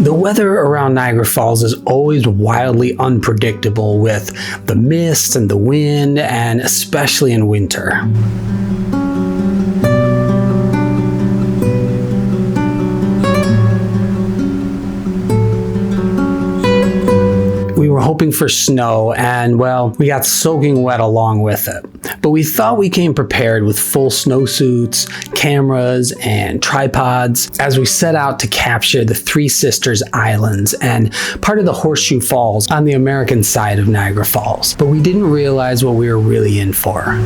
The weather around Niagara Falls is always wildly unpredictable with the mist and the wind, and especially in winter. We were hoping for snow, and well, we got soaking wet along with it. But we thought we came prepared with full snowsuits, cameras, and tripods as we set out to capture the Three Sisters Islands and part of the Horseshoe Falls on the American side of Niagara Falls. But we didn't realize what we were really in for.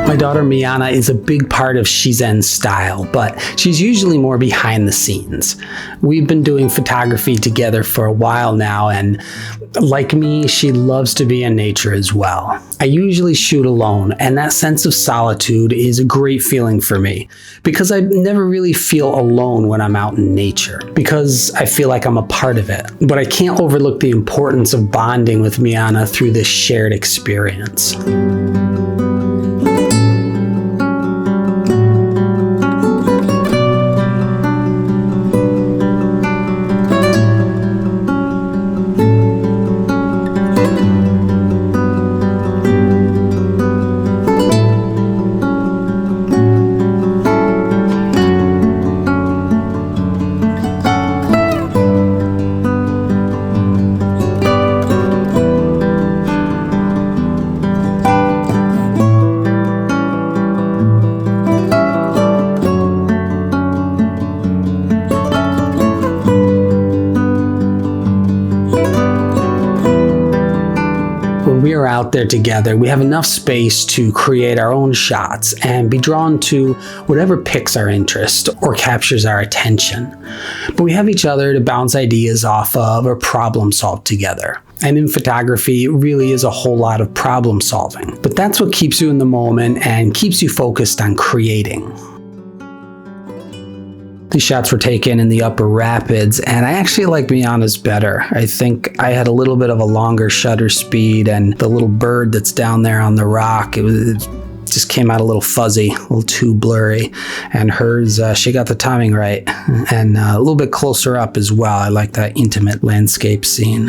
My daughter Miana is a big part of Shizen's style, but she's usually more behind the scenes. We've been doing photography together for a while now, and like me, she loves to be in nature as well. I usually shoot alone, and that sense of solitude is a great feeling for me because I never really feel alone when I'm out in nature, because I feel like I'm a part of it. But I can't overlook the importance of bonding with Miana through this shared experience. When we are out there together, we have enough space to create our own shots and be drawn to whatever piques our interest or captures our attention. But we have each other to bounce ideas off of or problem solve together. And in photography, it really is a whole lot of problem solving. But that's what keeps you in the moment and keeps you focused on creating. These shots were taken in the upper rapids, and I actually like Miana's better. I think I had a little bit of a longer shutter speed, and the little bird that's down there on the rock, it just came out a little fuzzy, a little too blurry. And hers, she got the timing right, and a little bit closer up as well. I like that intimate landscape scene.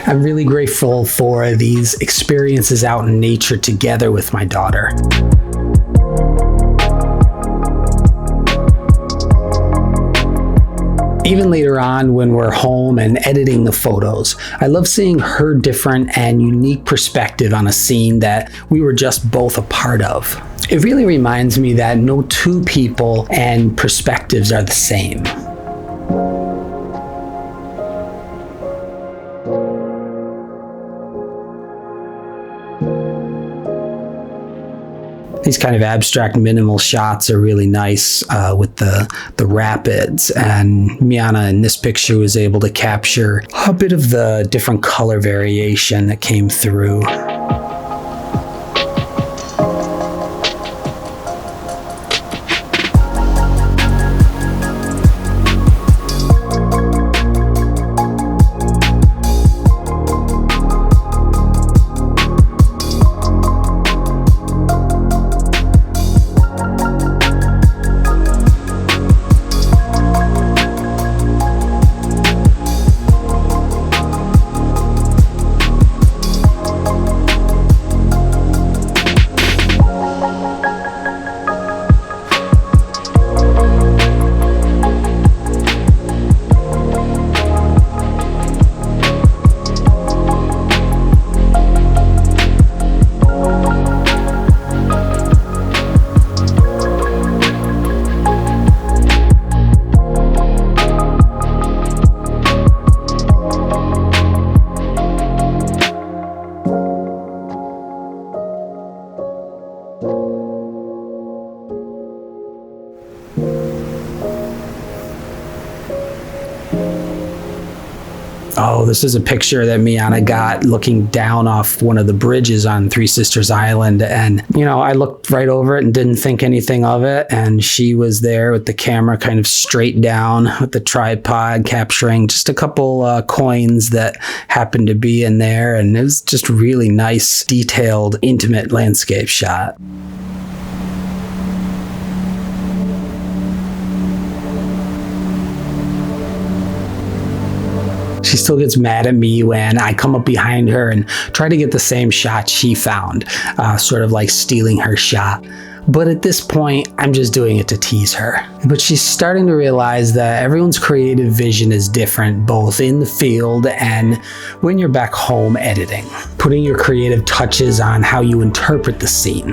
I'm really grateful for these experiences out in nature together with my daughter. Even later on when we're home and editing the photos, I love seeing her different and unique perspective on a scene that we were just both a part of. It really reminds me that no two people and perspectives are the same. These kind of abstract minimal shots are really nice with the rapids, and Miana in this picture was able to capture a bit of the different color variation that came through. this is a picture that Miana got looking down off one of the bridges on Three Sisters Island. And, I looked right over it and didn't think anything of it. And she was there with the camera kind of straight down with the tripod, capturing just a couple coins that happened to be in there. And it was just really nice, detailed, intimate landscape shot. She still gets mad at me when I come up behind her and try to get the same shot she found, sort of like stealing her shot. But at this point, I'm just doing it to tease her. But she's starting to realize that everyone's creative vision is different, both in the field and when you're back home editing, putting your creative touches on how you interpret the scene.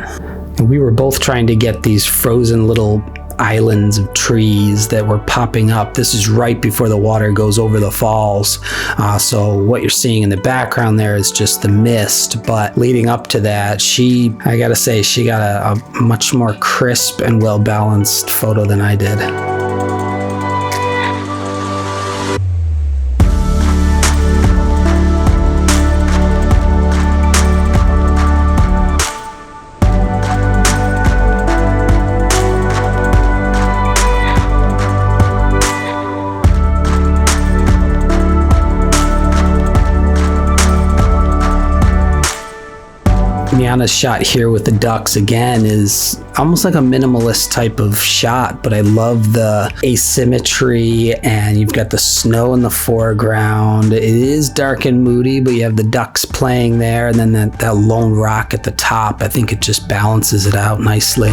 And we were both trying to get these frozen little islands of trees that were popping up. This is right before the water goes over the falls. So what you're seeing in the background there is just the mist. But leading up to that, I gotta say, she got a much more crisp and well-balanced photo than I did. Miana's shot here with the ducks again is almost like a minimalist type of shot, but I love the asymmetry, and you've got the snow in the foreground. It is dark and moody, but you have the ducks playing there, and then that lone rock at the top. I think it just balances it out nicely.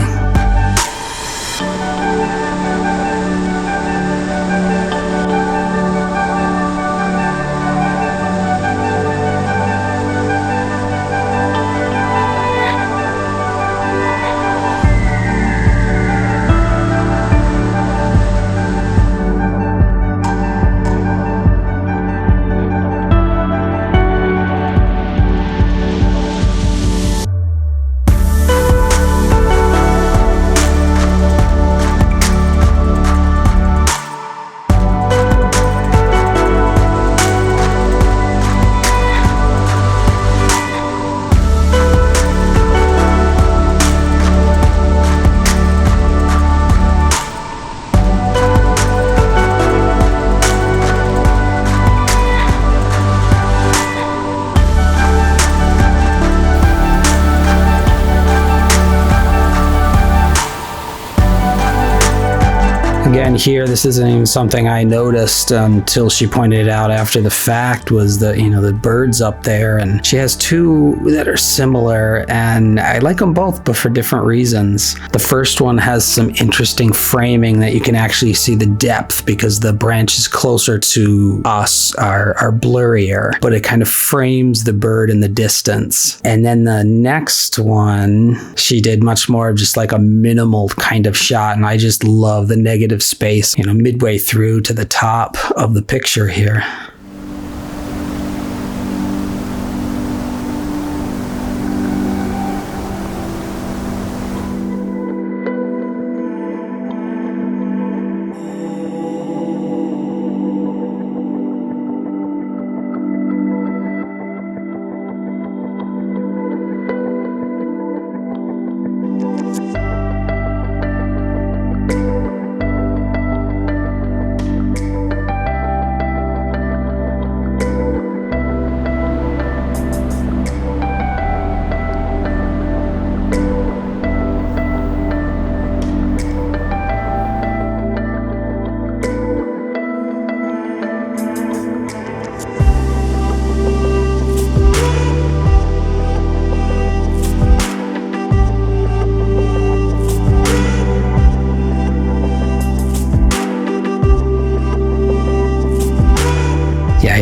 Again, here, this isn't even something I noticed until she pointed it out after the fact, was the birds up there. And she has two that are similar, and I like them both, but for different reasons. The first one has some interesting framing that you can actually see the depth, because the branches closer to us are blurrier, but it kind of frames the bird in the distance. And then the next one, she did much more of just like a minimal kind of shot, and I just love the negative space, midway through to the top of the picture here.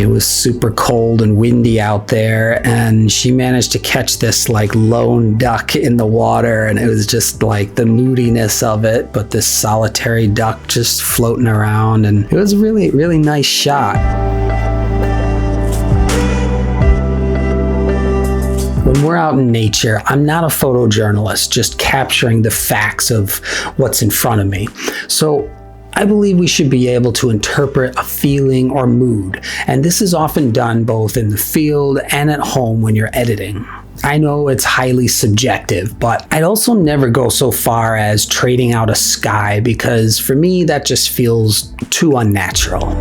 It was super cold and windy out there, and she managed to catch this like lone duck in the water, and it was just like the moodiness of it, but this solitary duck just floating around, and it was a really, really nice shot. When we're out in nature, I'm not a photojournalist, just capturing the facts of what's in front of me. So I believe we should be able to interpret a feeling or mood, and this is often done both in the field and at home when you're editing. I know it's highly subjective, but I'd also never go so far as trading out a sky because for me that just feels too unnatural.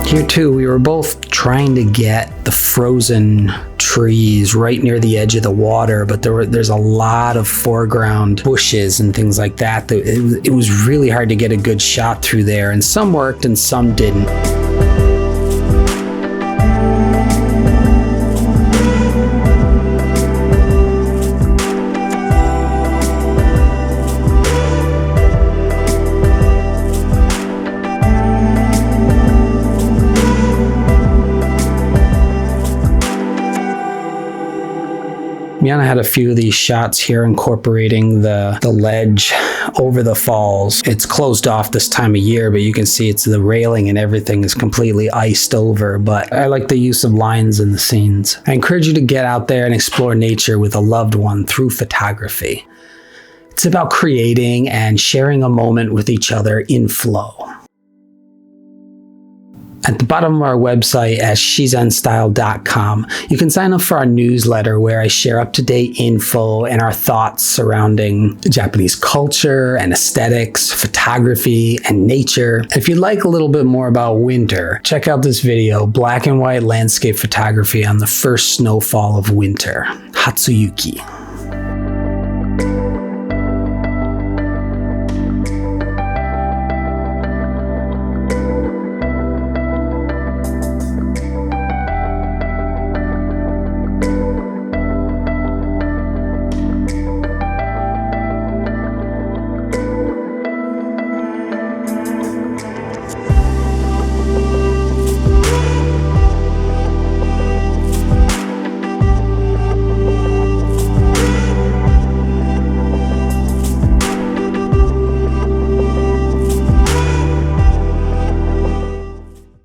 Here too, we were both trying to get the frozen trees right near the edge of the water, but there's a lot of foreground bushes and things like that. It was really hard to get a good shot through there, and some worked and some didn't. Miana had a few of these shots here incorporating the ledge over the falls. It's closed off this time of year, but you can see it's the railing and everything is completely iced over, but I like the use of lines in the scenes. I encourage you to get out there and explore nature with a loved one through photography. It's about creating and sharing a moment with each other in flow. At the bottom of our website at shizenstyle.com, you can sign up for our newsletter where I share up-to-date info and our thoughts surrounding Japanese culture and aesthetics, photography, and nature. If you'd like a little bit more about winter, check out this video, Black and White Landscape Photography on the First Snowfall of Winter, Hatsuyuki.